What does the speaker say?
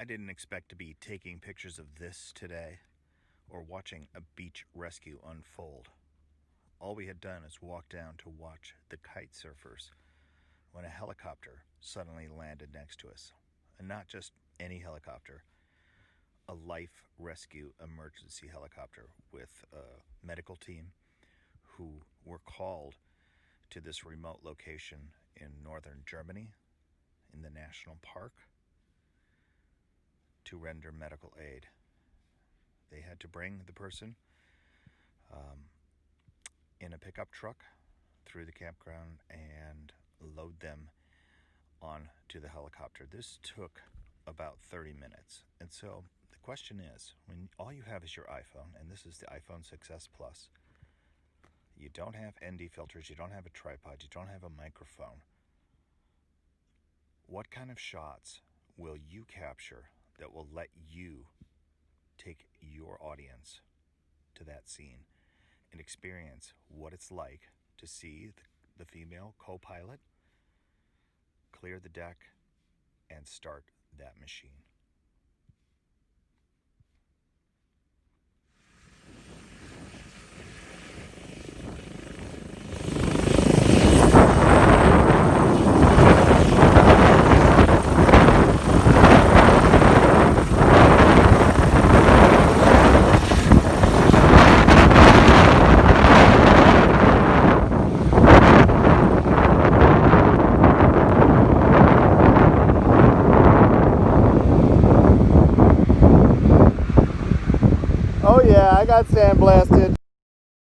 I didn't expect to be taking pictures of this today or watching a beach rescue unfold. All we had done is walk down to watch the kite surfers when a helicopter suddenly landed next to us. And not just any helicopter, a life rescue emergency helicopter with a medical team who were called to this remote location in northern Germany in the national park to render medical aid. They had to bring the person in a pickup truck through the campground and load them onto the helicopter. This took about 30 minutes. And so the question is, when all you have is your iPhone, and this is the iPhone 6s Plus, you don't have ND filters, you don't have a tripod, you don't have a microphone, what kind of shots will you capture that will let you take your audience to that scene and experience what it's like to see the female co-pilot clear the deck and start that machine? Oh yeah, I got sandblasted.